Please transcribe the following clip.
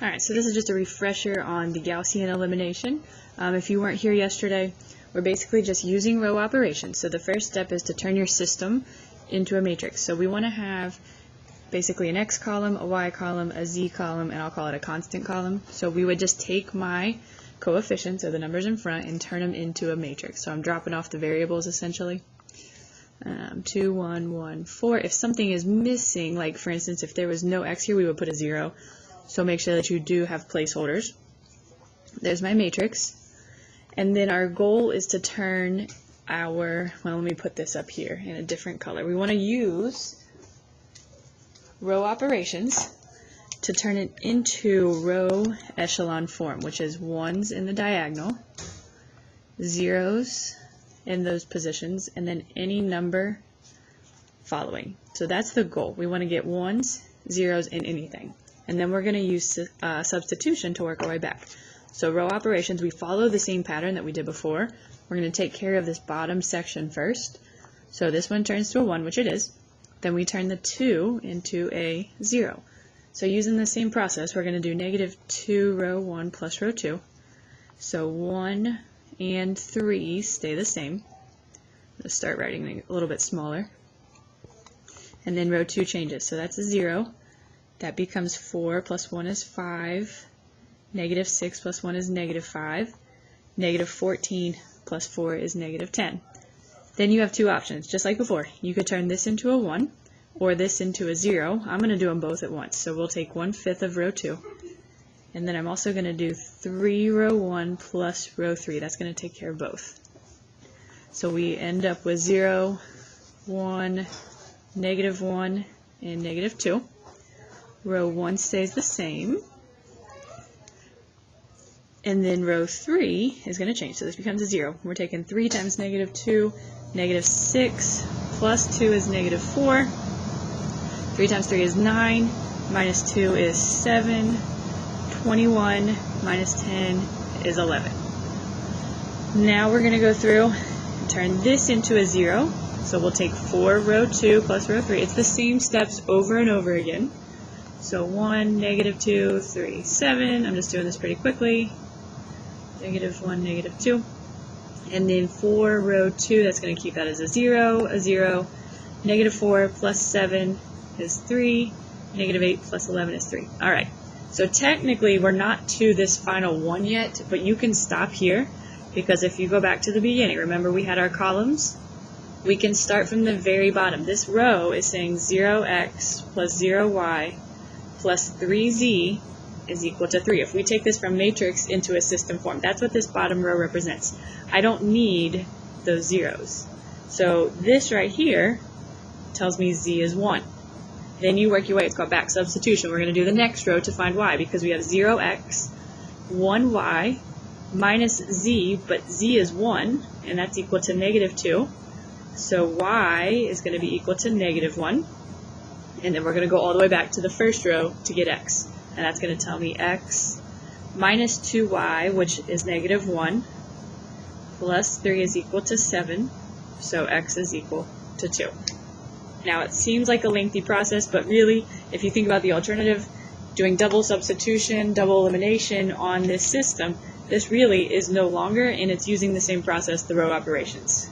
Alright, so this is just a refresher on the Gaussian elimination. If you weren't here yesterday, we're basically just using row operations. So the first step is to turn your system into a matrix. So we want to have basically an X column, a Y column, a Z column, and I'll call it a constant column. So we would just take my coefficients, or the numbers in front, and turn them into a matrix. So I'm dropping off the variables essentially. 2, 1, 1, 4. If something is missing, like for instance if there was no X here, we would put a 0. So make sure that you do have placeholders. There's my matrix. And then our goal is to turn our, well, let me put this up here in a different color. We want to use row operations to turn it into row echelon form, which is 1s in the diagonal, 0s in those positions, and then any number following. So that's the goal. We want to get 1s, 0s, and anything. And then we're going to use substitution to work our way back. So row operations, we follow the same pattern that we did before. We're going to take care of this bottom section first. So this one turns to a 1, which it is. Then we turn the 2 into a 0. So using the same process, we're going to do -2 row 1 plus row 2. So 1 and 3 stay the same. Let's start writing it a little bit smaller. And then row 2 changes. So that's a 0. That becomes 4 plus 1 is 5. -6 plus 1 is -5. -14 plus 4 is -10. Then you have two options, just like before. You could turn this into a 1 or this into a 0. I'm going to do them both at once. So we'll take 1/5 of row 2. And then I'm also going to do 3 row 1 plus row 3. That's going to take care of both. So we end up with 0, 1, -1, and -2. Row 1 stays the same. And then row 3 is going to change. So this becomes a 0. We're taking 3 times -2, -6, plus 2 is -4. 3 times 3 is 9, minus 2 is 7, 21 minus 10 is 11. Now we're going to go through and turn this into a 0. So we'll take 4 row 2 plus row 3. It's the same steps over and over again. So 1, -2, 3, 7. I'm just doing this pretty quickly. -1, -2. And then 4 row 2, that's going to keep that as a 0, a 0. -4 plus 7 is 3. -8 plus 11 is 3. Alright, so technically we're not to this final one yet, but you can stop here because if you go back to the beginning, remember we had our columns? We can start from the very bottom. This row is saying 0x plus 0y plus 3z is equal to 3. If we take this from matrix into a system form, that's what this bottom row represents. I don't need those zeros. So this right here tells me z is 1. Then you work your way, it's called back substitution. We're going to do the next row to find y because we have 0x, 1y, minus z, but z is 1, and that's equal to -2. So y is going to be equal to -1. And then we're going to go all the way back to the first row to get x. And that's going to tell me x minus 2y, which is -1, plus 3 is equal to 7. So x is equal to 2. Now it seems like a lengthy process, but really, if you think about the alternative, doing double substitution, double elimination on this system, this really is no longer, and it's using the same process, the row operations.